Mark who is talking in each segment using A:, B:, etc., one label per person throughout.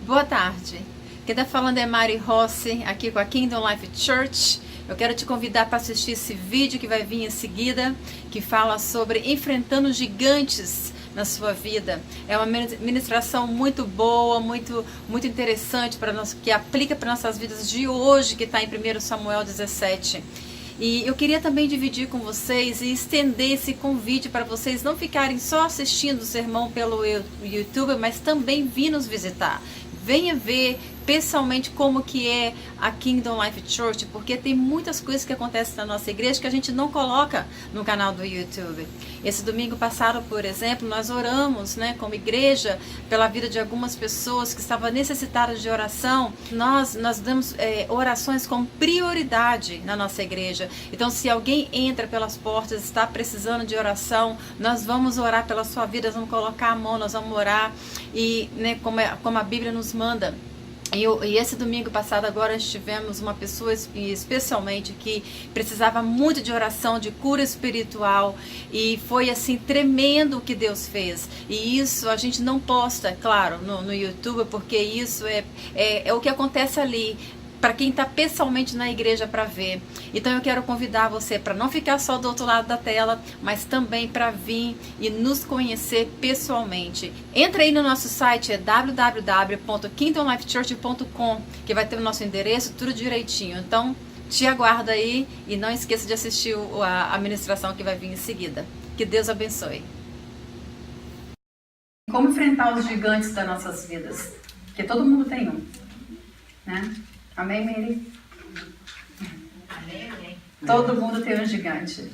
A: Boa tarde. Quem está falando é Mari Rossi, aqui com a Kingdom Life Church. Eu quero te convidar para assistir esse vídeo que vai vir em seguida, que fala sobre enfrentando gigantes na sua vida. É uma ministração muito boa, muito interessante para nós, que aplica para nossas vidas de hoje, que está em 1 Samuel 17. E eu queria também dividir com vocês e estender esse convite para vocês não ficarem só assistindo o sermão pelo YouTube, mas também vir nos visitar. Venha ver pessoalmente como que é a Kingdom Life Church, porque tem muitas coisas que acontecem na nossa igreja que a gente não coloca no canal do YouTube. Esse domingo passado, por exemplo, nós oramos, como igreja, pela vida de algumas pessoas que estavam necessitadas de oração. Nós damos orações como prioridade na nossa igreja. Então, se alguém entra pelas portas e está precisando de oração, nós vamos orar pela sua vida, nós vamos colocar a mão, nós vamos orar, e como a Bíblia nos manda. E esse domingo passado agora nós tivemos uma pessoa especialmente que precisava muito de oração, de cura espiritual, e foi assim tremendo o que Deus fez. E isso a gente não posta, claro, no YouTube, porque isso é o que acontece ali, para quem está pessoalmente na igreja para ver. Então eu quero convidar você para não ficar só do outro lado da tela, mas também para vir e nos conhecer pessoalmente. Entra aí no nosso site, é www.kingdomlifechurch.com, que vai ter o nosso endereço, tudo direitinho. Então te aguardo aí e não esqueça de assistir a ministração que vai vir em seguida. Que Deus abençoe. Como enfrentar os gigantes das nossas vidas? Porque todo mundo tem um, né? Amém, Mary?
B: Amém.
A: Todo mundo tem um gigante.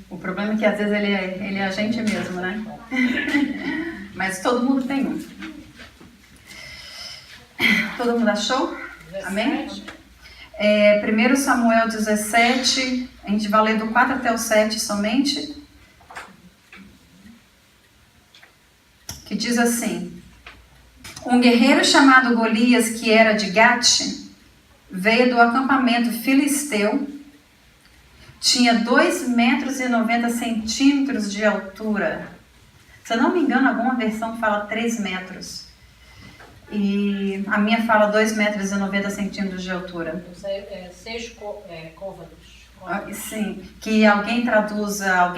A: O problema é que às vezes ele é a gente mesmo, né? Mas todo mundo tem um. Todo mundo achou? Amém? 1 Samuel 17, a gente vai ler do 4 até o 7 somente. Que diz assim: um guerreiro chamado Golias, que era de Gate, veio do acampamento filisteu, tinha 2,90 metros de altura. Se eu não me engano, alguma versão fala 3 metros. E a minha fala 2,90 metros de altura.
B: 6 côvados.
A: Sim, que alguém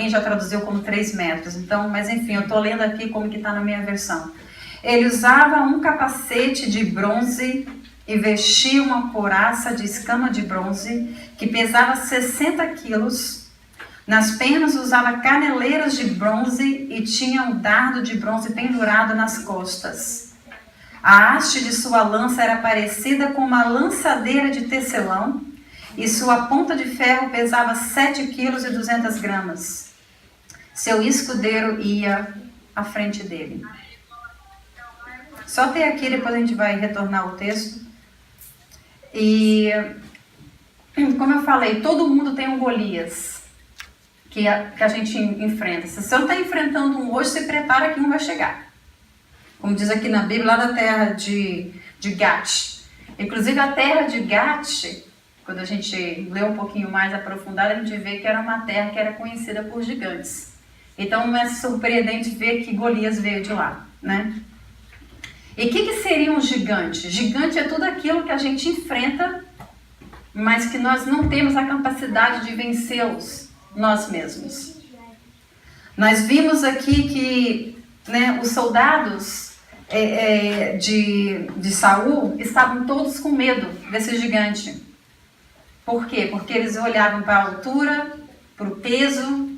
A: já traduziu como 3 metros. Então, mas enfim, eu estou lendo aqui como que está na minha versão. Ele usava um capacete de bronze e vestia uma couraça de escama de bronze que pesava 60 quilos. Nas pernas usava caneleiras de bronze e tinha um dardo de bronze pendurado nas costas. A haste de sua lança era parecida com uma lançadeira de tecelão e sua ponta de ferro pesava 7 quilos e 200 gramas. Seu escudeiro ia à frente dele. Só até aqui, depois a gente vai retornar ao texto. E, como eu falei, todo mundo tem um Golias que a gente enfrenta. Se você não está enfrentando um hoje, se prepara que um vai chegar. Como diz aqui na Bíblia, lá da terra de Gate. Inclusive a terra de Gate, quando a gente lê um pouquinho mais aprofundado, a gente vê que era uma terra que era conhecida por gigantes. Então não é surpreendente ver que Golias veio de lá, né? E o que seria um gigante? Gigante é tudo aquilo que a gente enfrenta, mas que nós não temos a capacidade de vencê-los nós mesmos. Nós vimos aqui que os soldados de Saul estavam todos com medo desse gigante. Por quê? Porque eles olhavam para a altura, para o peso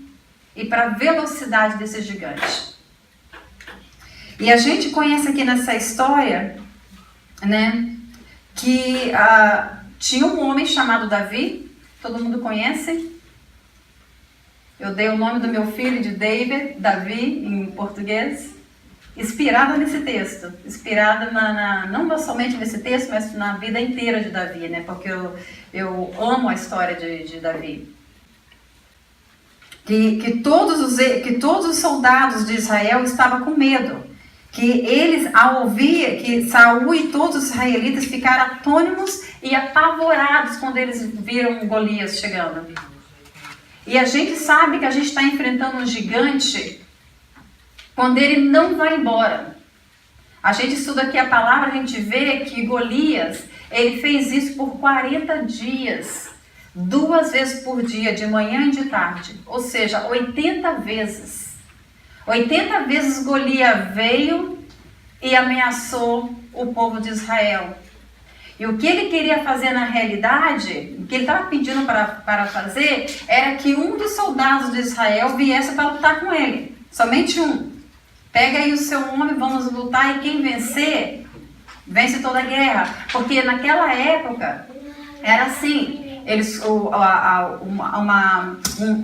A: e para a velocidade desse gigante. E a gente conhece aqui nessa história, que tinha um homem chamado Davi, todo mundo conhece. Eu dei o nome do meu filho de Davi, em português, inspirada nesse texto, inspirada não somente nesse texto, mas na vida inteira de Davi, porque eu amo a história de Davi. Que todos os soldados de Israel estavam com medo. Que eles, ao ouvir que Saul e todos os israelitas ficaram atônitos e apavorados quando eles viram Golias chegando. E a gente sabe que a gente está enfrentando um gigante quando ele não vai embora. A gente estuda aqui a palavra, a gente vê que Golias, ele fez isso por 40 dias. 2 vezes por dia, de manhã e de tarde. Ou seja, 80 vezes. 80 vezes Golias veio e ameaçou o povo de Israel. E o que ele queria fazer na realidade, o que ele estava pedindo para fazer, era que um dos soldados de Israel viesse para lutar com ele. Somente um. Pega aí o seu homem, vamos lutar, e quem vencer, vence toda a guerra. Porque naquela época, era assim,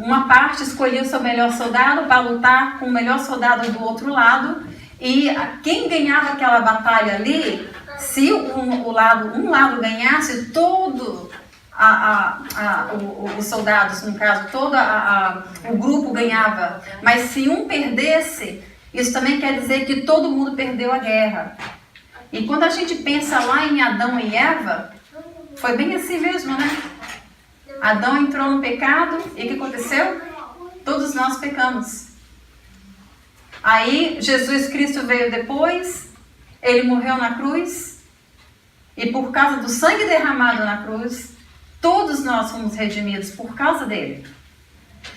A: uma parte escolhia o seu melhor soldado para lutar com o melhor soldado do outro lado, e quem ganhava aquela batalha ali, se um lado ganhasse, todo os soldados, no caso, todo o grupo ganhava. Mas se um perdesse, isso também quer dizer que todo mundo perdeu a guerra. E quando a gente pensa lá em Adão e Eva, foi bem assim mesmo, né? Adão entrou no pecado e o que aconteceu? Todos nós pecamos. Aí Jesus Cristo veio depois, ele morreu na cruz, e por causa do sangue derramado na cruz, todos nós fomos redimidos por causa dele.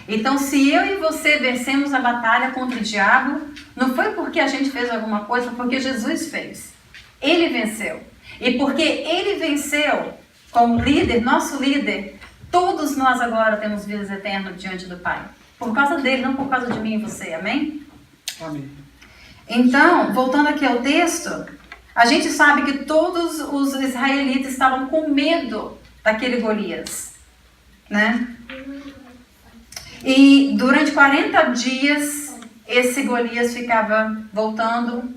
A: Então, se eu e você vencemos a batalha contra o diabo, não foi porque a gente fez alguma coisa, foi porque Jesus fez. Ele venceu. E porque ele venceu, como líder, nosso líder, todos nós agora temos vidas eternas diante do Pai. Por causa dele, não por causa de mim e você. Amém?
C: Amém.
A: Então, voltando aqui ao texto, a gente sabe que todos os israelitas estavam com medo daquele Golias, né? E durante 40 dias, esse Golias ficava voltando,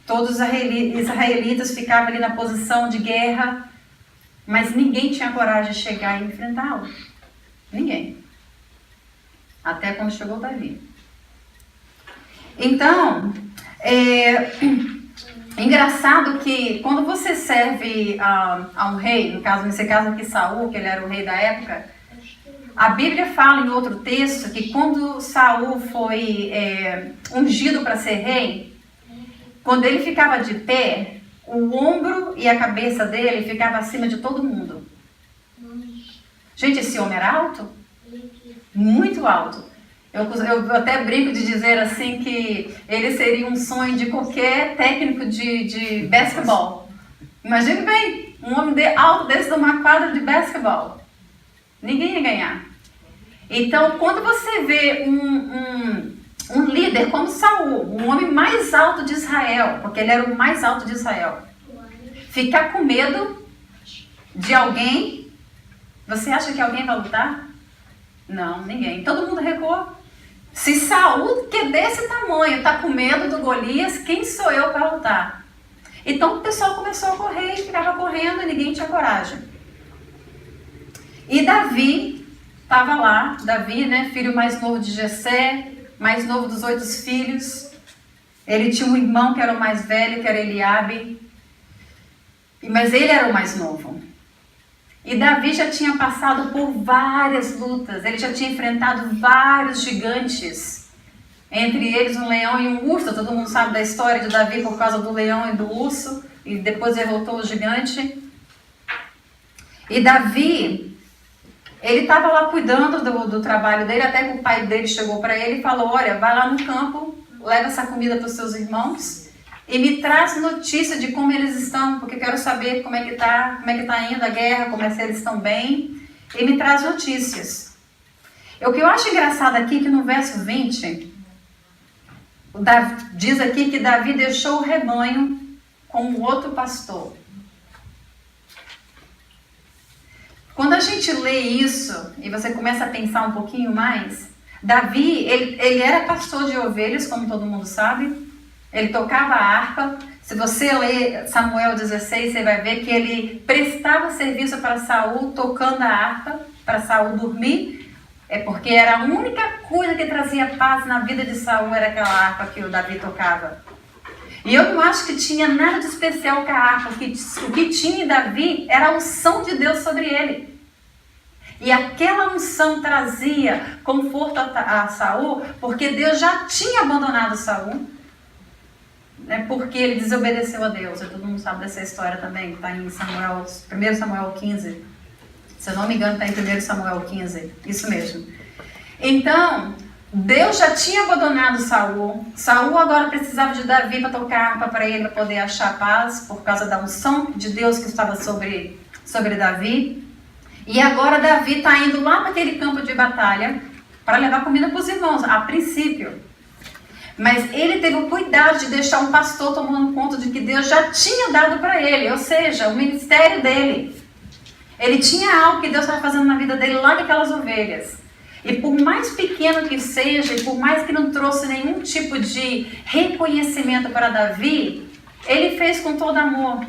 A: todos os israelitas ficavam ali na posição de guerra, mas ninguém tinha coragem de chegar e enfrentá-lo. Ninguém. Até quando chegou Davi. Então, engraçado que quando você serve a um rei, nesse caso aqui Saul, que ele era o rei da época, a Bíblia fala em outro texto que quando Saul foi ungido para ser rei, quando ele ficava de pé, o ombro e a cabeça dele ficava acima de todo mundo. Gente, esse homem era alto? Muito alto. Eu até brinco de dizer assim que ele seria um sonho de qualquer técnico de basquetebol. Imagine bem, um homem alto desse numa quadra de basquetebol. Ninguém ia ganhar. Então, quando você vê um líder como Saul, um homem mais alto de Israel, porque ele era o mais alto de Israel, ficar com medo de alguém, você acha que alguém vai lutar? Não, ninguém. Todo mundo recuou. Se Saul, que é desse tamanho, está com medo do Golias, quem sou eu para lutar? Então o pessoal começou a correr, ficava correndo e ninguém tinha coragem. E Davi estava lá, Davi, né, filho mais novo de Jessé, mais novo dos 8 filhos. Ele tinha um irmão que era o mais velho, que era Eliabe, mas ele era o mais novo. E Davi já tinha passado por várias lutas, ele já tinha enfrentado vários gigantes, entre eles um leão e um urso. Todo mundo sabe da história de Davi por causa do leão e do urso, e depois derrotou o gigante. E Davi, ele estava lá cuidando do trabalho dele, até que o pai dele chegou para ele e falou: olha, vai lá no campo, leva essa comida para os seus irmãos e me traz notícia de como eles estão, porque eu quero saber como é que tá indo a guerra, como é que eles estão bem, e me traz notícias. O que eu acho engraçado aqui é que no verso 20, diz aqui que Davi deixou o rebanho com o outro pastor. Quando a gente lê isso, e você começa a pensar um pouquinho mais, Davi, ele era pastor de ovelhas, como todo mundo sabe. Ele tocava a harpa. Se você ler Samuel 16, você vai ver que ele prestava serviço para Saul tocando a harpa, para Saul dormir. É porque era a única coisa que trazia paz na vida de Saul, era aquela harpa que o Davi tocava. E eu não acho que tinha nada de especial com a harpa. O que tinha em Davi era a unção de Deus sobre ele. E aquela unção trazia conforto a Saul, porque Deus já tinha abandonado Saul. né, porque ele desobedeceu a Deus. E todo mundo sabe dessa história também, que está em 1 Samuel 15. Se eu não me engano, está em 1 Samuel 15. Isso mesmo. Então, Deus já tinha abandonado Saul. Saul agora precisava de Davi para tocar harpa para ele, para poder achar paz, por causa da unção de Deus que estava sobre Davi. E agora Davi está indo lá para aquele campo de batalha para levar comida para os irmãos, a princípio. Mas ele teve o cuidado de deixar um pastor tomando conta de que Deus já tinha dado para ele, ou seja, o ministério dele. Ele tinha algo que Deus estava fazendo na vida dele lá naquelas ovelhas. E por mais pequeno que seja, e por mais que não trouxe nenhum tipo de reconhecimento para Davi, ele fez com todo amor.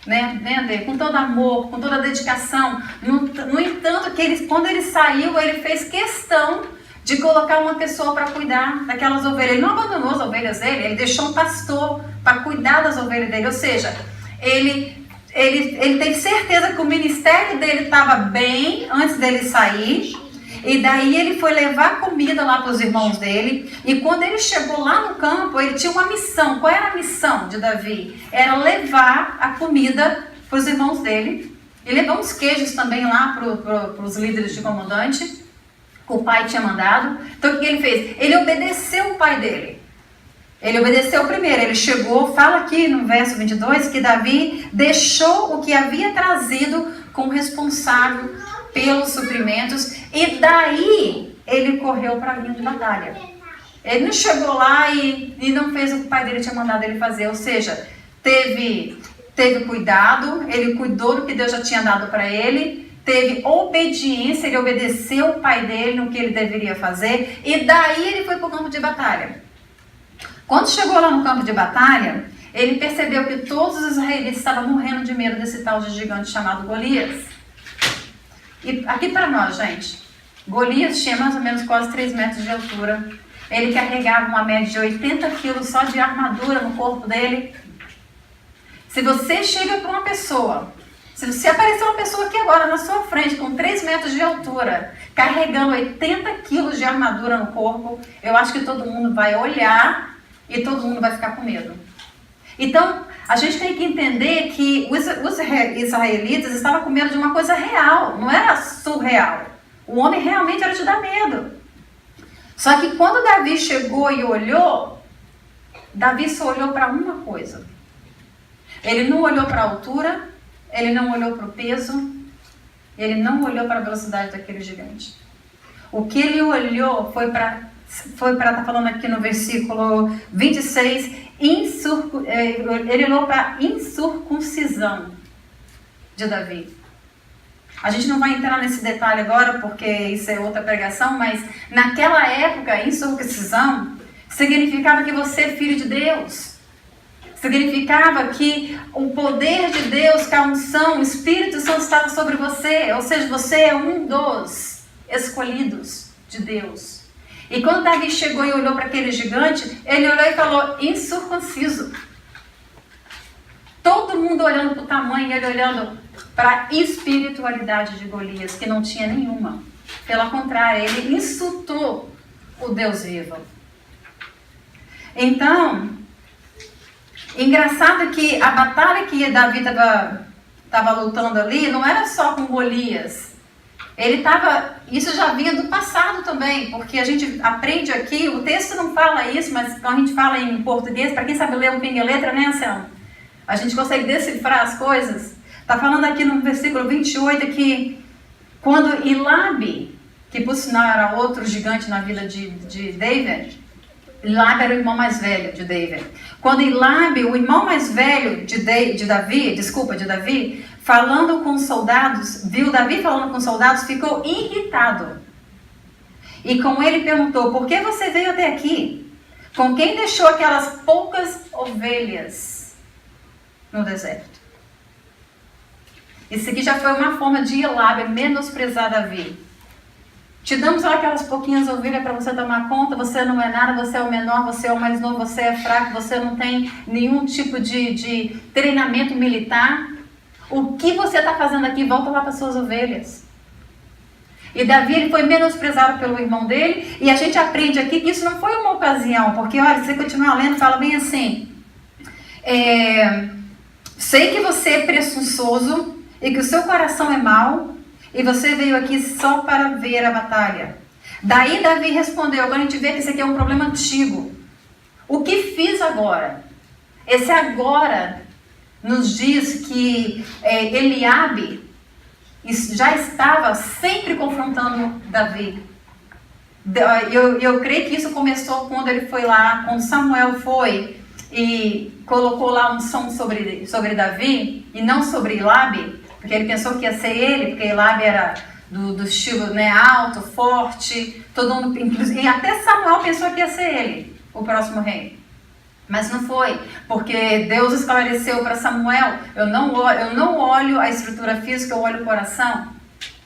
A: Né, André? Com todo amor, com toda dedicação. No entanto, quando ele saiu, ele fez questão de colocar uma pessoa para cuidar daquelas ovelhas. Ele não abandonou as ovelhas dele, ele deixou um pastor para cuidar das ovelhas dele. Ou seja, ele teve certeza que o ministério dele estava bem antes dele sair. E daí ele foi levar comida lá para os irmãos dele. E quando ele chegou lá no campo, ele tinha uma missão. Qual era a missão de Davi? Era levar a comida para os irmãos dele. E levar uns queijos também lá para os líderes de comandante, que o pai tinha mandado. Então o que ele fez? Ele obedeceu o pai dele. Ele obedeceu primeiro. Ele chegou, fala aqui no verso 22, que Davi deixou o que havia trazido com o responsável pelos suprimentos, e daí ele correu para a linha de batalha. Ele não chegou lá e não fez o que o pai dele tinha mandado ele fazer, ou seja, teve cuidado, ele cuidou do que Deus já tinha dado para ele, teve obediência, ele obedeceu o pai dele no que ele deveria fazer, e daí ele foi para o campo de batalha. Quando chegou lá no campo de batalha, ele percebeu que todos os israelitas estavam morrendo de medo desse tal de gigante chamado Golias. E aqui para nós, gente, Golias tinha mais ou menos quase 3 metros de altura. Ele carregava uma média de 80 quilos só de armadura no corpo dele. Se você chega para uma pessoa, se você aparecer uma pessoa aqui agora na sua frente com 3 metros de altura, carregando 80 quilos de armadura no corpo, eu acho que todo mundo vai olhar e todo mundo vai ficar com medo. Então, a gente tem que entender que os israelitas estavam com medo de uma coisa real, não era surreal. O homem realmente era de dar medo. Só que quando Davi chegou e olhou, Davi só olhou para uma coisa. Ele não olhou para a altura, ele não olhou para o peso, ele não olhou para a velocidade daquele gigante. O que ele olhou foi para, está falando aqui no versículo 26, ele olhou para a incircuncisão de Davi. A gente não vai entrar nesse detalhe agora, porque isso é outra pregação, mas naquela época, incircuncisão significava que você é filho de Deus. Significava que o poder de Deus, que a unção, o Espírito Santo estava sobre você, ou seja, você é um dos escolhidos de Deus. E quando Davi chegou e olhou para aquele gigante, ele olhou e falou, incircunciso. Todo mundo olhando para o tamanho e ele olhando para a espiritualidade de Golias, que não tinha nenhuma. Pelo contrário, ele insultou o Deus vivo. Então, engraçado que a batalha que Davi estava lutando ali não era só com Golias. Isso já vinha do passado também, porque a gente aprende aqui, o texto não fala isso, mas quando a gente fala em português, para quem sabe ler um pinga-letra, né, Anselmo? A gente consegue decifrar as coisas. Está falando aqui no versículo 28 que quando Ilabe, que por sinal era outro gigante na vida de David, Ilabe era o irmão mais velho de David. Quando Ilabe, o irmão mais velho de Davi, falando com os soldados, viu Davi falando com os soldados, ficou irritado. E com ele perguntou, por que você veio até aqui? Com quem deixou aquelas poucas ovelhas no deserto? Isso aqui já foi uma forma de Ilabe menosprezar Davi. Te damos só aquelas pouquinhas ovelhas para você tomar conta, você não é nada, você é o menor, você é o mais novo, você é fraco, você não tem nenhum tipo de treinamento militar. O que você está fazendo aqui? Volta lá para suas ovelhas. E Davi ele foi menosprezado pelo irmão dele. E a gente aprende aqui que isso não foi uma ocasião. Porque, olha, se você continuar lendo, fala bem assim. Sei que você é presunçoso e que o seu coração é mau. E você veio aqui só para ver a batalha. Daí Davi respondeu. Agora a gente vê que isso aqui é um problema antigo. O que fiz agora? Esse agora nos diz que Eliabe já estava sempre confrontando Davi. Eu creio que isso começou quando ele foi lá, quando Samuel foi e colocou lá um som sobre Davi e não sobre Eliabe, porque ele pensou que ia ser ele, porque Eliabe era do estilo, né, alto, forte, todo mundo, e até Samuel pensou que ia ser ele, o próximo rei. Mas não foi, porque Deus esclareceu para Samuel, eu não olho a estrutura física, eu olho o coração.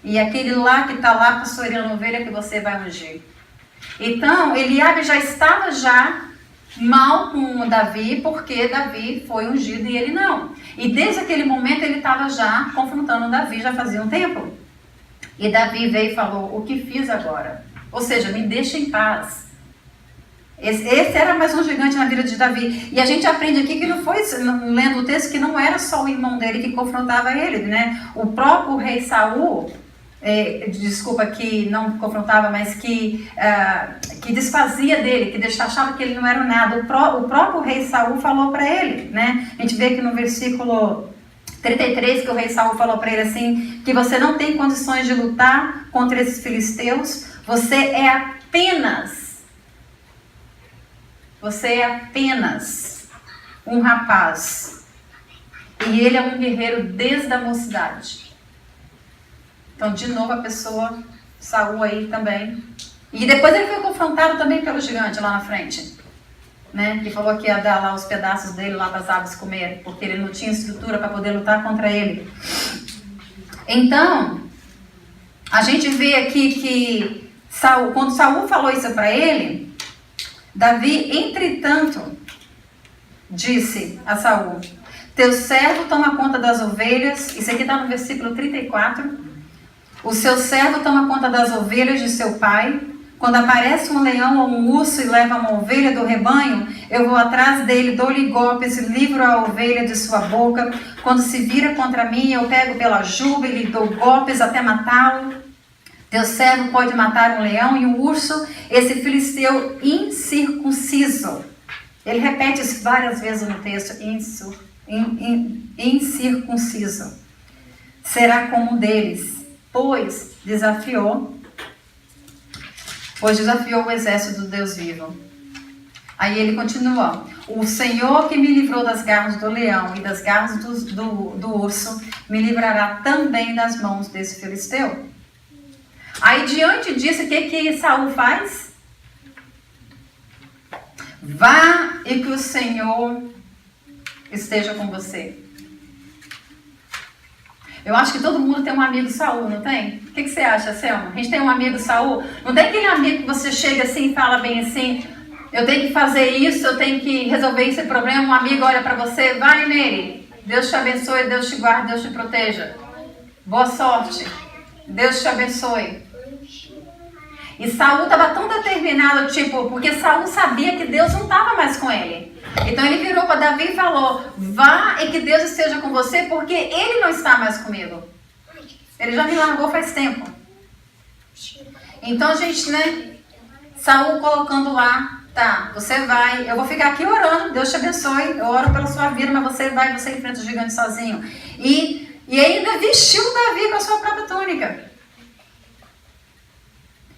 A: E aquele lá que está lá pastoreando a ovelha que você vai ungir. Então, Eliabe já estava mal com Davi, porque Davi foi ungido e ele não. E desde aquele momento ele estava já confrontando Davi, já fazia um tempo. E Davi veio e falou, o que fiz agora? Ou seja, me deixa em paz. Esse era mais um gigante na vida de Davi. E a gente aprende aqui que não foi, lendo o texto, que não era só o irmão dele que confrontava ele, né? O próprio rei Saul, que não confrontava, mas que desfazia dele, que achava que ele não era nada. O próprio rei Saul falou para ele, né? A gente vê que no versículo 33, que o rei Saul falou para ele assim, que você não tem condições de lutar contra esses filisteus, você é apenas um rapaz. E ele é um guerreiro desde a mocidade. Então, de novo, a pessoa, Saul aí também. E depois ele foi confrontado também pelo gigante lá na frente. Né? Que falou que ia dar lá os pedaços dele lá para as aves comer, porque ele não tinha estrutura para poder lutar contra ele. Então, a gente vê aqui que quando Saul falou isso para ele, Davi, entretanto, disse a Saul, teu servo toma conta das ovelhas, isso aqui está no versículo 34, o seu servo toma conta das ovelhas de seu pai, quando aparece um leão ou um urso e leva uma ovelha do rebanho, eu vou atrás dele, dou-lhe golpes e livro a ovelha de sua boca, quando se vira contra mim, eu pego pela juba e lhe dou golpes até matá-lo. Teu servo pode matar um leão e um urso, esse filisteu incircunciso. Ele repete isso várias vezes no texto, incircunciso. Será como um deles, pois desafiou o exército do Deus vivo. Aí ele continua, o Senhor que me livrou das garras do leão e das garras do urso, me livrará também das mãos desse filisteu. Aí diante disso, o que Saul faz? Vá e que o Senhor esteja com você. Eu acho que todo mundo tem um amigo Saul, não tem? O que você acha, Selma? A gente tem um amigo Saul? Não tem aquele amigo que você chega assim e fala bem assim, eu tenho que fazer isso, eu tenho que resolver esse problema, um amigo olha para você, vai nele, Deus te abençoe, Deus te guarde, Deus te proteja. Boa sorte, Deus te abençoe. E Saul estava tão determinado, porque Saul sabia que Deus não estava mais com ele. Então ele virou para Davi e falou, vá e que Deus esteja com você, porque ele não está mais comigo. Ele já me largou faz tempo. Então a gente, né, Saul colocando lá, tá, você vai, eu vou ficar aqui orando, Deus te abençoe, eu oro pela sua vida, mas você enfrenta o gigante sozinho. E ainda vestiu Davi com a sua própria túnica.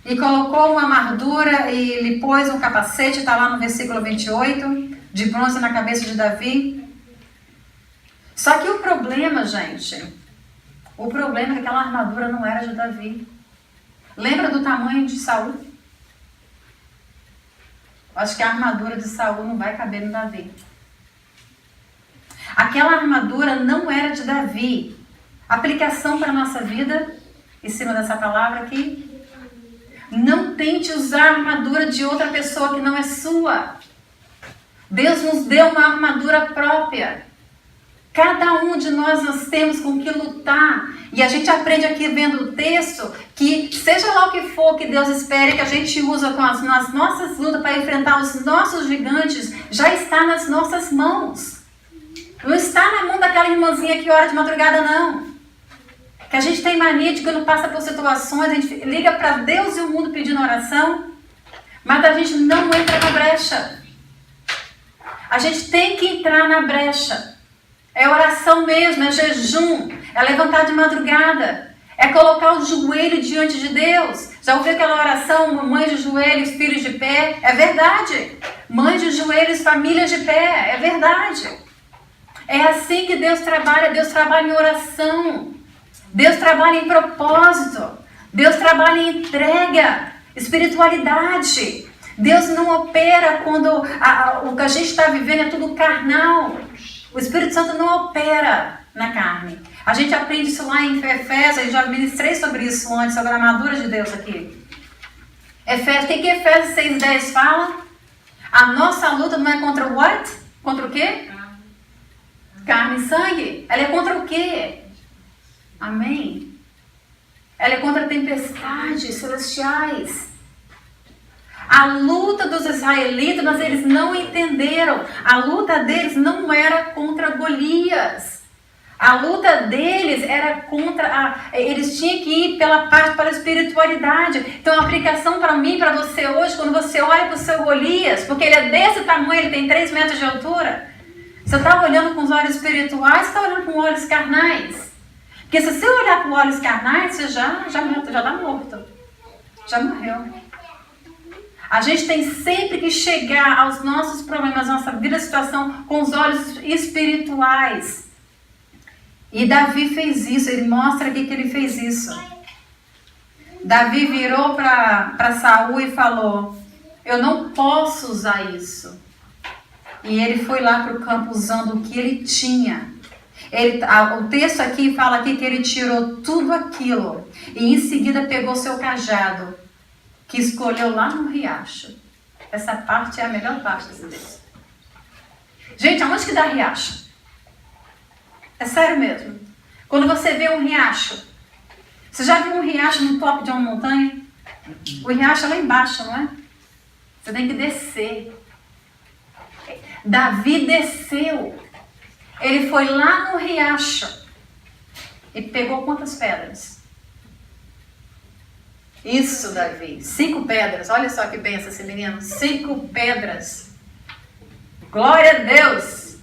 A: E colocou uma armadura e lhe pôs um capacete, está lá no versículo 28, de bronze na cabeça de Davi. Só que o problema, gente, é que aquela armadura não era de Davi. Lembra do tamanho de Saul? Acho que a armadura de Saul não vai caber no Davi. Aquela armadura não era de Davi. Aplicação para a nossa vida, em cima dessa palavra aqui. Não tente usar a armadura de outra pessoa que não é sua. Deus nos deu uma armadura própria. Cada um de nós temos com que lutar. E a gente aprende aqui vendo o texto que seja lá o que for que Deus espere que a gente usa nas nossas lutas para enfrentar os nossos gigantes, já está nas nossas mãos. Não está na mão daquela irmãzinha que ora de madrugada, não. Que a gente tem mania de quando passa por situações, a gente liga para Deus e o mundo pedindo oração, mas a gente não entra na brecha. A gente tem que entrar na brecha. É oração mesmo, é jejum, é levantar de madrugada, é colocar o joelho diante de Deus. Já ouviu aquela oração, mãe de joelhos, filhos de pé? É verdade. Mãe de joelhos, famílias de pé, é verdade. É assim que Deus trabalha em oração. Deus trabalha em propósito. Deus trabalha em entrega, espiritualidade. Deus não opera quando o que a gente está vivendo é tudo carnal. O Espírito Santo não opera na carne. A gente aprende isso lá em Efésios, eu já ministrei sobre isso antes, sobre a armadura de Deus aqui. Efésios, o que Efésios 6:10 fala? A nossa luta não é contra o what? Contra o quê? Carne e sangue. Ela é contra o quê? Amém? Ela é contra tempestades celestiais. A luta dos israelitas, mas eles não entenderam. A luta deles não era contra Golias. A luta deles era contra... eles tinham que ir pela a espiritualidade. Então a aplicação para mim, para você hoje, quando você olha para o seu Golias, porque ele é desse tamanho, ele tem 3 metros de altura. Você está olhando com os olhos espirituais, você está olhando com olhos carnais. Porque se você olhar com olhos carnais, você já está morto. Já morreu. A gente tem sempre que chegar aos nossos problemas, à nossa vida, à situação, com os olhos espirituais. E Davi fez isso, ele mostra aqui que ele fez isso. Davi virou para Saul e falou, eu não posso usar isso. E ele foi lá para o campo usando o que ele tinha. O texto aqui fala aqui que ele tirou tudo aquilo e em seguida pegou seu cajado, que escolheu lá no riacho. Essa parte é a melhor parte desse texto. Gente, aonde que dá riacho? É sério mesmo. Quando você vê um riacho, você já viu um riacho no topo de uma montanha? O riacho é lá embaixo, não é? Você tem que descer. Davi desceu. Ele foi lá no riacho e pegou quantas pedras? Isso, Davi. 5 pedras. Olha só que benção esse menino. 5 pedras. Glória a Deus.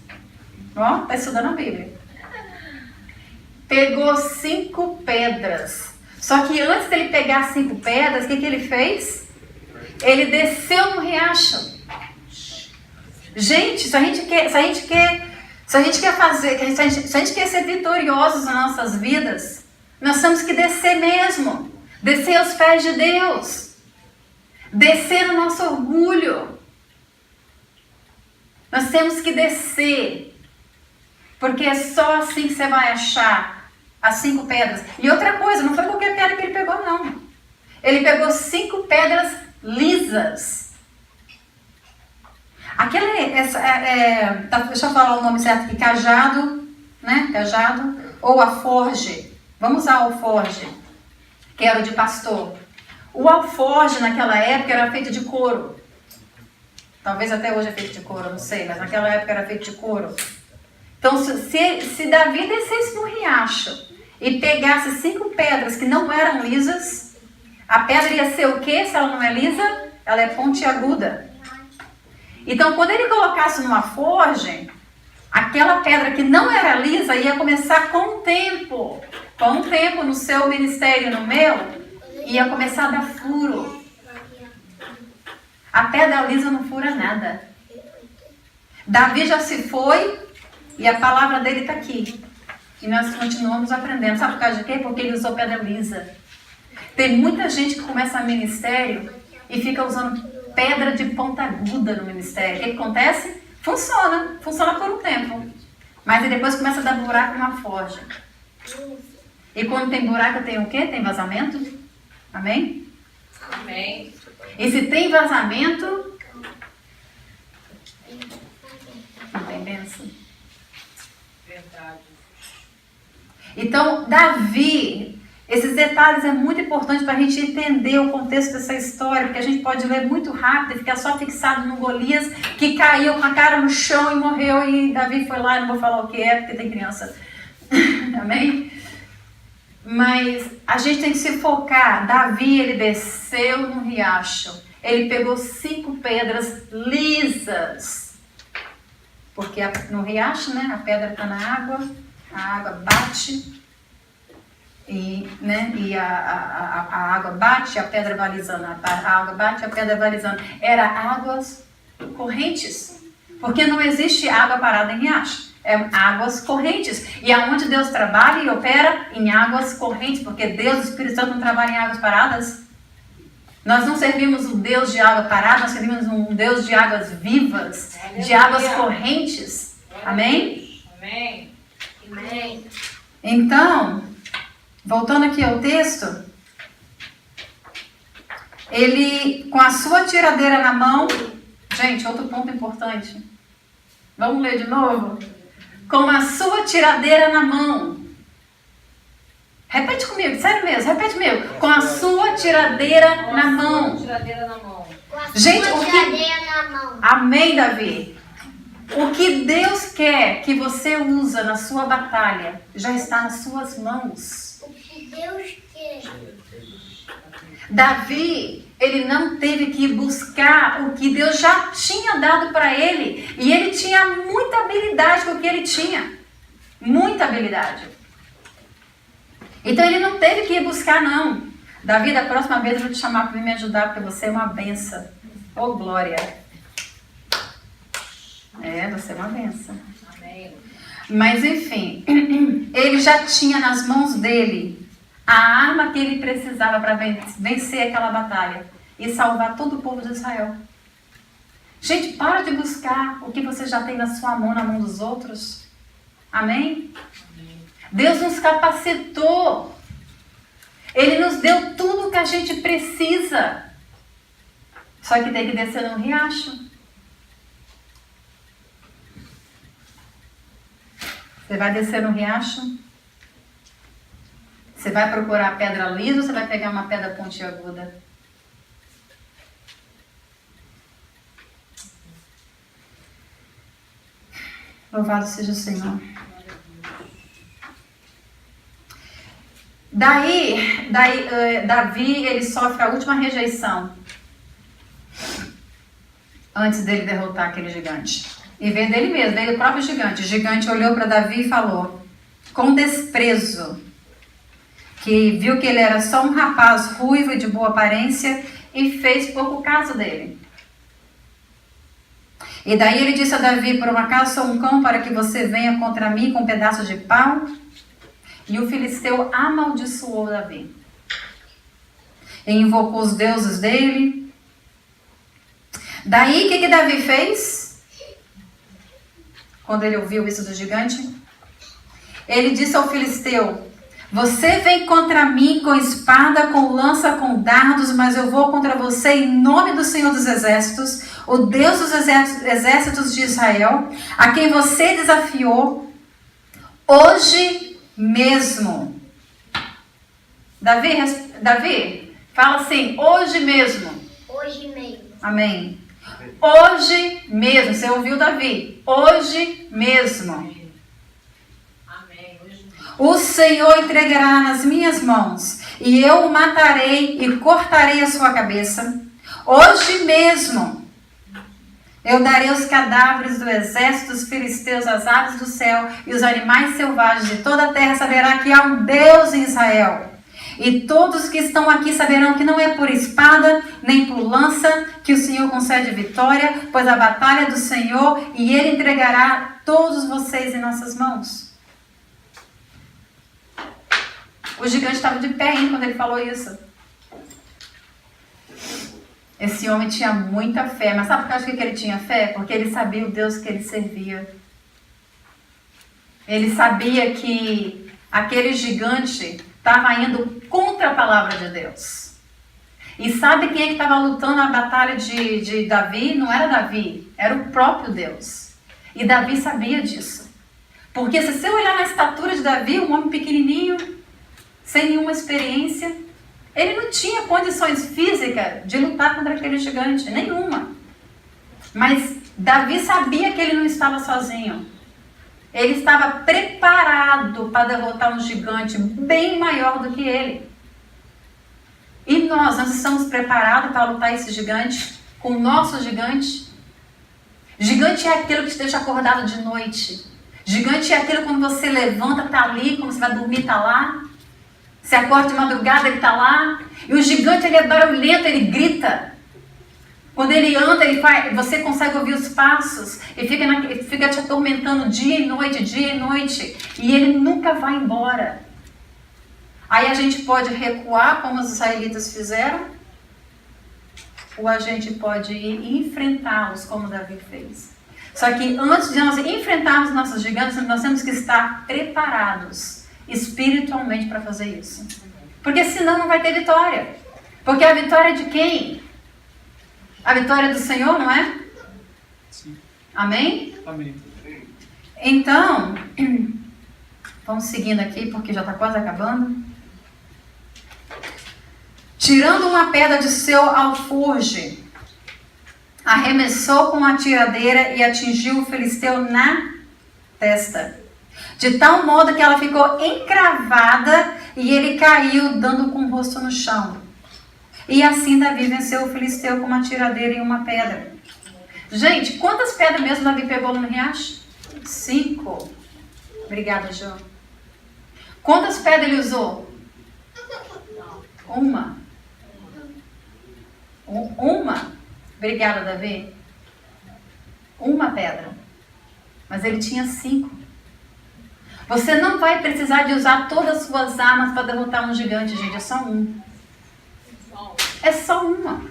A: Ó, tá estudando a Bíblia. Pegou 5 pedras. Só que antes dele pegar 5 pedras, o que ele fez? Ele desceu no riacho. Gente, se a gente quer ser vitoriosos nas nossas vidas, nós temos que descer mesmo. Descer aos pés de Deus. Descer no nosso orgulho. Nós temos que descer. Porque é só assim que você vai achar as 5 pedras. E outra coisa, não foi qualquer pedra que ele pegou, não. Ele pegou 5 pedras lisas. Deixa eu falar o nome certo aqui, cajado, né? Cajado, ou alforge. Vamos usar o alforge, que era o de pastor. O alforge naquela época era feito de couro. Talvez até hoje é feito de couro, não sei, mas naquela época era feito de couro. Então, se Davi descesse no riacho e pegasse 5 pedras que não eram lisas, a pedra ia ser o quê se ela não é lisa? Ela é pontiaguda. Então, quando ele colocasse numa forja, aquela pedra que não era lisa ia começar com o tempo no seu ministério, no meu, ia começar a dar furo. A pedra lisa não fura nada. Davi já se foi e a palavra dele está aqui. E nós continuamos aprendendo. Sabe por causa de quê? Porque ele usou pedra lisa. Tem muita gente que começa ministério e fica usando pedra de ponta aguda no ministério. O que acontece? Funciona por um tempo. Mas aí depois começa a dar buraco na forja. E quando tem buraco tem o quê? Tem vazamento? Amém?
B: Amém.
A: E se tem vazamento, não tem bênção.
B: Verdade.
A: Então, Davi, esses detalhes é muito importante para a gente entender o contexto dessa história, porque a gente pode ler muito rápido e ficar só fixado no Golias, que caiu com a cara no chão e morreu, e Davi foi lá, não vou falar o que é, porque tem criança. Amém? Mas a gente tem que se focar. Davi, ele desceu no riacho, ele pegou 5 pedras lisas, porque no riacho, né, a pedra está na água, a água bate, e a água bate, a pedra vai alisando, a água bate, a pedra vai alisando. Era águas correntes, porque não existe água parada em riacho. É águas correntes. E aonde Deus trabalha e opera? Em águas correntes. Porque Deus, o Espírito Santo, não trabalha em águas paradas. Nós não servimos um Deus de água parada, nós servimos um Deus de águas vivas, de águas correntes. Amém?
B: Amém.
C: Amém.
A: Então, voltando aqui ao texto, ele, com a sua tiradeira na mão, gente, outro ponto importante. Vamos ler de novo? Com a sua tiradeira na mão. Repete comigo, sério mesmo, repete comigo. Com a sua tiradeira na mão.
B: Tiradeira na mão.
C: Com a
A: Gente,
C: sua
A: o que-
C: tiradeira na mão.
A: Amém, Davi. O que Deus quer que você usa na sua batalha já está nas suas mãos.
C: O que Deus quer.
A: Davi, ele não teve que buscar o que Deus já tinha dado para ele. E ele tinha muita habilidade com o que ele tinha. Muita habilidade. Então ele não teve que ir buscar, não. Davi, da próxima vez eu vou te chamar para me ajudar, porque você é uma benção. Ô, glória. Você é uma benção.
B: Amém.
A: Mas enfim, ele já tinha nas mãos dele a arma que ele precisava para vencer aquela batalha e salvar todo o povo de Israel. Gente, para de buscar o que você já tem na sua mão, na mão dos outros. Amém? Deus nos capacitou. Ele nos deu tudo o que a gente precisa. Só que tem que descer no riacho. Você vai descer no riacho? Você vai procurar a pedra lisa ou você vai pegar uma pedra pontiaguda? Louvado seja o Senhor. Davi, ele sofre a última rejeição antes dele derrotar aquele gigante. E veio dele mesmo, veio do próprio gigante. O gigante olhou para Davi e falou, com desprezo, que viu que ele era só um rapaz ruivo e de boa aparência e fez pouco caso dele. E daí ele disse a Davi, por um acaso sou um cão para que você venha contra mim com um pedaço de pau? E o filisteu amaldiçoou Davi. E invocou os deuses dele. Daí, o que Davi fez? Quando ele ouviu isso do gigante, ele disse ao filisteu, você vem contra mim com espada, com lança, com dardos, mas eu vou contra você em nome do Senhor dos Exércitos, o Deus dos exércitos de Israel, a quem você desafiou, hoje mesmo. Davi, fala assim, hoje mesmo.
C: Hoje mesmo.
A: Amém. Hoje mesmo, você ouviu Davi? Hoje mesmo.
B: Amém. Hoje mesmo.
A: O Senhor entregará nas minhas mãos, e eu o matarei e cortarei a sua cabeça. Hoje mesmo, eu darei os cadáveres do exército dos filisteus às aves do céu, e os animais selvagens de toda a terra saberá que há um Deus em Israel. E todos que estão aqui saberão que não é por espada, nem por lança, que o Senhor concede vitória, pois a batalha é do Senhor, e Ele entregará todos vocês em nossas mãos. O gigante estava de pé ainda quando ele falou isso. Esse homem tinha muita fé, mas sabe por causa que ele tinha fé? Porque ele sabia o Deus que ele servia. Ele sabia que aquele gigante estava indo contra a palavra de Deus. E sabe quem é que estava lutando a batalha de Davi? Não era Davi, era o próprio Deus. E Davi sabia disso. Porque se você olhar na estatura de Davi, um homem pequenininho, sem nenhuma experiência, ele não tinha condições físicas de lutar contra aquele gigante, nenhuma. Mas Davi sabia que ele não estava sozinho. Ele estava preparado para derrotar um gigante bem maior do que ele. E nós estamos preparados para lutar esse gigante com o nosso gigante? Gigante é aquilo que te deixa acordado de noite. Gigante é aquilo quando você levanta, está ali, quando você vai dormir, está lá. Você acorda de madrugada, ele está lá. E o gigante, ele é barulhento, ele grita. Quando ele anda, você consegue ouvir os passos. E fica te atormentando dia e noite, dia e noite. E ele nunca vai embora. Aí a gente pode recuar, como os israelitas fizeram. Ou a gente pode ir enfrentá-los, como Davi fez. Só que antes de nós enfrentarmos nossos gigantes, nós temos que estar preparados espiritualmente para fazer isso. Porque senão não vai ter vitória. Porque a vitória é de quem? A vitória é do Senhor, não é?
D: Sim.
A: Amém?
D: Amém.
A: Então, vamos seguindo aqui porque já está quase acabando. Tirando uma pedra de seu alforje, arremessou com a tiradeira e atingiu o filisteu na testa, de tal modo que ela ficou encravada e ele caiu, dando com o rosto no chão. E assim Davi venceu o filisteu com uma tiradeira e uma pedra. Gente, quantas pedras mesmo Davi pegou no riacho? 5. Obrigada, João. Quantas pedras ele usou? Uma. Obrigada, Davi. Uma pedra. Mas ele tinha 5. Você não vai precisar de usar todas as suas armas para derrotar um gigante, gente. É só um. É só uma.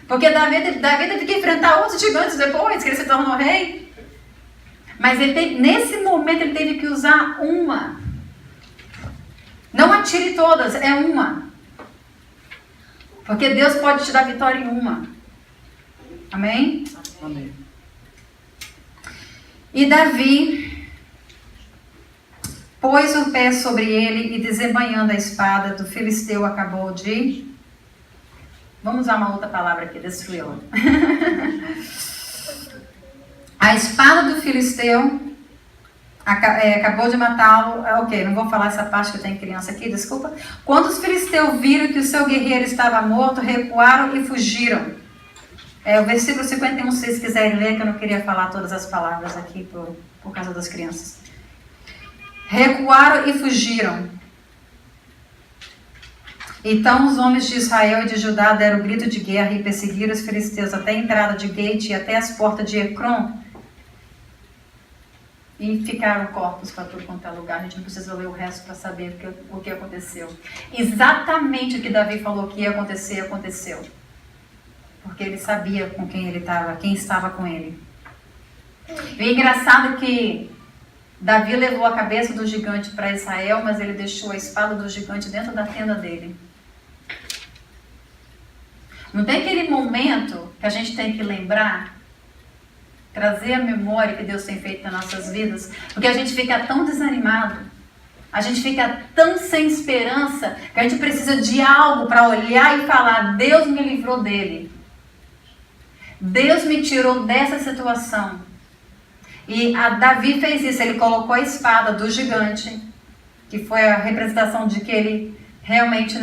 A: Porque Davi teve que enfrentar outros gigantes depois que ele se tornou rei. Mas nesse momento ele teve que usar uma. Não atire todas, é uma. Porque Deus pode te dar vitória em uma. Amém?
D: Amém.
A: E Davi pôs o pé sobre ele e desembainhando a espada do filisteu acabou de... Vamos usar uma outra palavra aqui, destruí-la. A espada do filisteu acabou de matá-lo. Ok, não vou falar essa parte que tem criança aqui, desculpa. Quando os filisteus viram que o seu guerreiro estava morto, recuaram e fugiram. O versículo 51, se vocês quiserem ler, que eu não queria falar todas as palavras aqui por causa das crianças. Recuaram e fugiram. Então os homens de Israel e de Judá deram grito de guerra e perseguiram os filisteus até a entrada de Gate e até as portas de Ecrom. E ficaram corpos para tudo quanto é lugar. A gente não precisa ler o resto para saber o que aconteceu. Exatamente o que Davi falou que ia acontecer, aconteceu. Porque ele sabia com quem ele estava, quem estava com ele. E é engraçado que Davi levou a cabeça do gigante para Israel, mas ele deixou a espada do gigante dentro da tenda dele. Não tem aquele momento que a gente tem que lembrar, trazer a memória que Deus tem feito nas nossas vidas, porque a gente fica tão desanimado, a gente fica tão sem esperança, que a gente precisa de algo para olhar e falar, Deus me livrou dele. Deus me tirou dessa situação. E Davi fez isso, ele colocou a espada do gigante, que foi a representação de que ele realmente,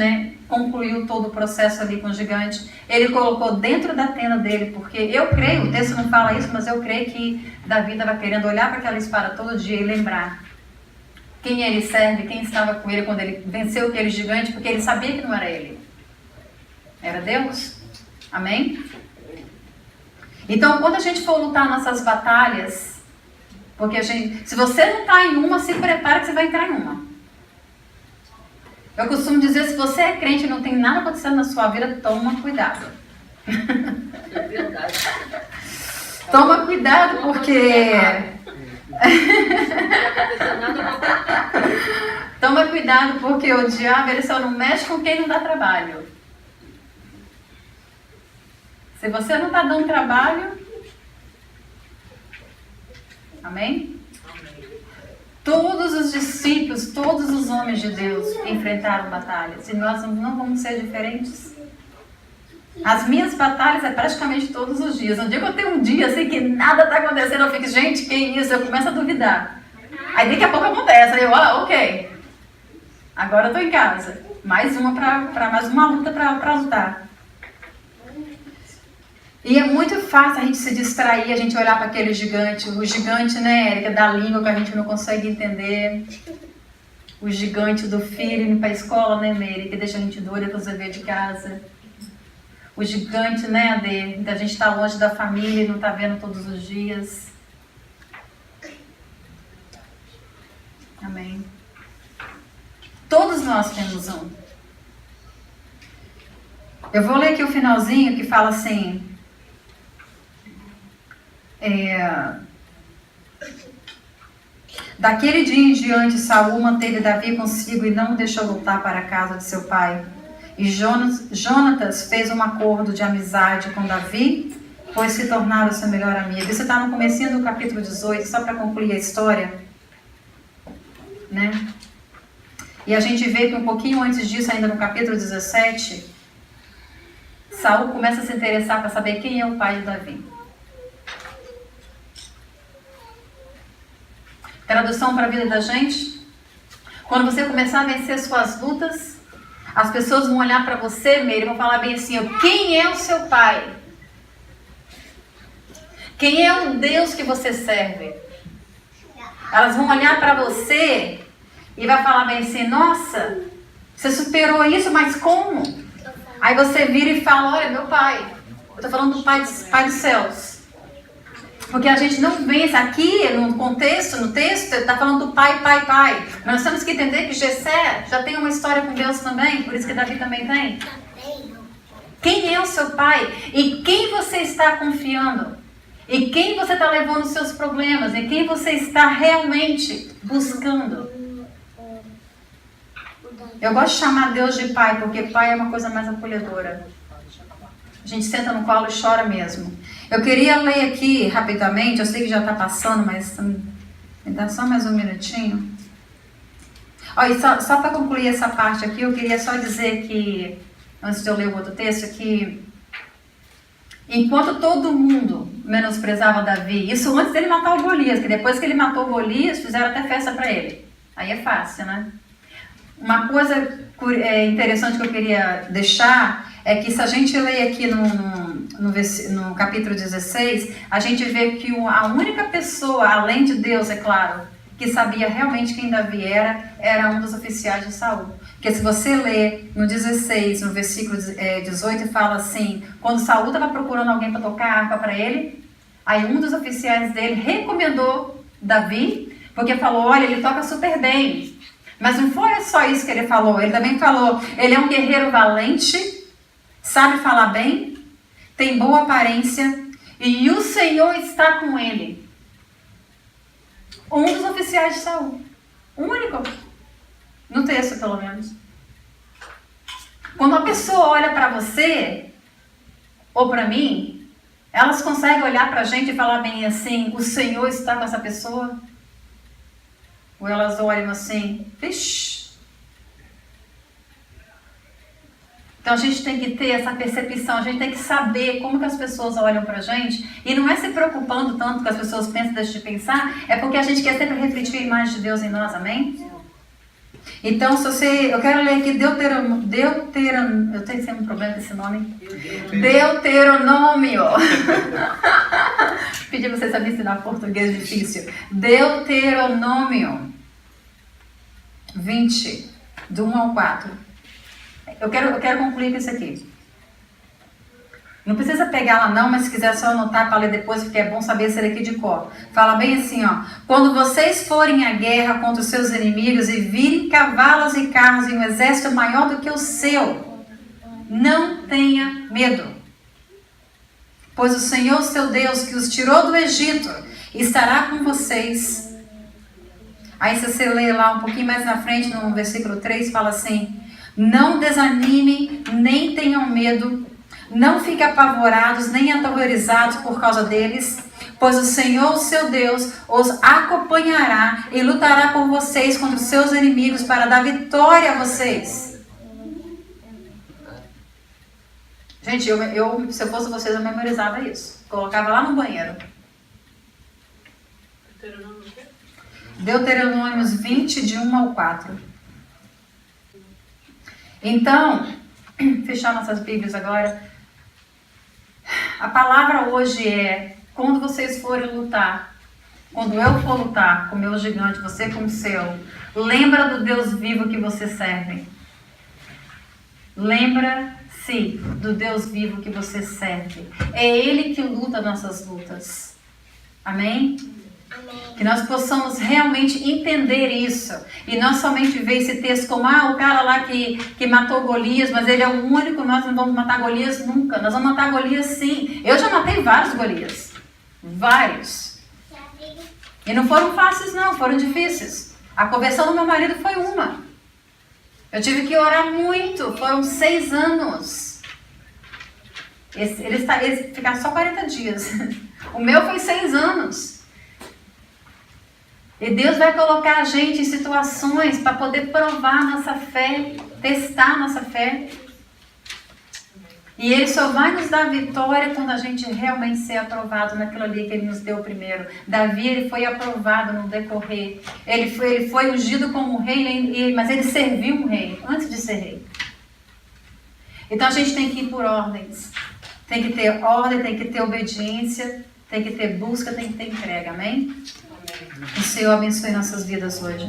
A: concluiu todo o processo ali com o gigante. Ele colocou dentro da tenda dele, porque eu creio, o texto não fala isso, mas eu creio que Davi estava querendo olhar para aquela espada todo dia e lembrar quem ele serve, quem estava com ele quando ele venceu aquele gigante, porque ele sabia que não era ele. Era Deus. Amém? Então, quando a gente for lutar nossas batalhas, porque se você não está em uma, se prepara que você vai entrar em uma. Eu costumo dizer, se você é crente e não tem nada acontecendo na sua vida, toma cuidado.
B: É verdade.
A: Toma cuidado, porque... Toma cuidado, porque o diabo ele só não mexe com quem não dá trabalho. Se você não está dando trabalho... Amém? Todos os discípulos, todos os homens de Deus enfrentaram batalhas. E nós não vamos ser diferentes. As minhas batalhas é praticamente todos os dias. Um dia que eu tenho um dia assim que nada está acontecendo, eu fico, gente, que isso? Eu começo a duvidar. Aí daqui a pouco acontece. Aí eu, ok. Agora eu estou em casa. Mais uma luta para lutar. E é muito fácil a gente se distrair, a gente olhar para aquele gigante. O gigante, né, Érica, da língua que a gente não consegue entender. O gigante do filho indo para a escola, né, Mary, que deixa a gente doida para os deveres de casa. O gigante, né, da gente estar longe da família e não estar vendo todos os dias. Amém. Todos nós temos um. Eu vou ler aqui o finalzinho que fala assim... Daquele dia em diante, Saul manteve Davi consigo e não o deixou voltar para a casa de seu pai. E Jonatas fez um acordo de amizade com Davi, pois se tornaram seu melhor amigo. Isso está no comecinho do capítulo 18, só para concluir a história. Né? E a gente vê que um pouquinho antes disso, ainda no capítulo 17, Saul começa a se interessar para saber quem é o pai de Davi. Tradução para a vida da gente. Quando você começar a vencer suas lutas, as pessoas vão olhar para você, Meire, e vão falar bem assim, quem é o seu pai? Quem é o Deus que você serve? Elas vão olhar para você e vai falar bem assim, nossa, você superou isso, mas como? Aí você vira e fala, olha, meu pai. Eu estou falando do pai dos céus. Porque a gente não vence aqui, no contexto, no texto, está falando do pai. Nós temos que entender que Jessé já tem uma história com Deus também, por isso que Davi também tem. Quem é o seu pai? E quem você está confiando? E quem você está levando os seus problemas? E quem você está realmente buscando? Eu gosto de chamar Deus de pai, porque pai é uma coisa mais acolhedora. A gente senta no colo e chora mesmo. Eu queria ler aqui rapidamente, eu sei que já está passando, mas me dá só mais um minutinho. Olha, só para concluir essa parte aqui, eu queria só dizer que, antes de eu ler o outro texto, que enquanto todo mundo menosprezava Davi, isso antes dele matar o Golias, que depois que ele matou o Golias, fizeram até festa para ele. Aí é fácil, né? Uma coisa interessante que eu queria deixar é que se a gente ler aqui no capítulo 16, a gente vê que a única pessoa, além de Deus, é claro, que sabia realmente quem Davi era um dos oficiais de Saul. Porque se você ler no 16, no versículo 18, fala assim, quando Saul estava procurando alguém para tocar harpa para ele, aí um dos oficiais dele recomendou Davi, porque falou, olha, ele toca super bem. Mas não foi só isso que ele falou, ele também falou, ele é um guerreiro valente, sabe falar bem, tem boa aparência e o Senhor está com ele. Um dos oficiais de Saul. O único. No texto, pelo menos. Quando uma pessoa olha para você, ou para mim, elas conseguem olhar para a gente e falar bem assim, o Senhor está com essa pessoa? Ou elas olham assim, vixe. Então a gente tem que ter essa percepção, a gente tem que saber como que as pessoas olham pra gente. E não é se preocupando tanto que as pessoas pensam, deixam de pensar, é porque a gente quer sempre refletir a imagem de Deus em nós, amém? Então, eu quero ler aqui Deuteronômio, eu tenho sempre um problema com esse nome. Deuteronômio. Pedi pra vocês me ensinar português difícil. Deuteronômio 20, do 1 ao 4. Eu quero concluir com isso aqui. Não precisa pegar lá não, mas se quiser só anotar para ler depois, porque é bom saber esse daqui de cor. Fala bem assim, ó. Quando vocês forem à guerra contra os seus inimigos e virem cavalos e carros e um exército maior do que o seu, não tenha medo. Pois o Senhor, seu Deus, que os tirou do Egito, estará com vocês. Aí se você ler lá um pouquinho mais na frente, no versículo 3, fala assim, não desanimem, nem tenham medo, não fiquem apavorados, nem aterrorizados por causa deles, pois o Senhor, seu Deus, os acompanhará e lutará por vocês contra os seus inimigos para dar vitória a vocês. Gente, se eu fosse vocês, eu memorizava isso. Colocava lá no banheiro. Deuteronômios 20, de 1 ao 4. Então, fechar nossas Bíblias agora. A palavra hoje é: quando vocês forem lutar, quando eu for lutar com o meu gigante, você com o seu, lembra do Deus vivo que você serve. Lembra-se do Deus vivo que você serve. É Ele que luta nossas lutas. Amém?
C: Amém.
A: Que nós possamos realmente entender isso. E não somente ver esse texto como, o cara lá que matou Golias, mas ele é o único, nós não vamos matar Golias nunca. Nós vamos matar Golias sim. Eu já matei vários Golias. Vários. E não foram fáceis não, foram difíceis. A conversão do meu marido foi uma. Eu tive que orar muito, foram 6 anos. Eles ficaram só 40 dias. O meu foi 6 anos. E Deus vai colocar a gente em situações para poder provar a nossa fé, testar a nossa fé. E Ele só vai nos dar vitória quando a gente realmente ser aprovado naquilo ali que Ele nos deu primeiro. Davi, ele foi aprovado no decorrer. Ele foi ungido como rei, mas ele serviu um rei antes de ser rei. Então a gente tem que ir por ordens. Tem que ter ordem, tem que ter obediência, tem que ter busca, tem que ter entrega. Amém? O Senhor abençoe nossas vidas hoje.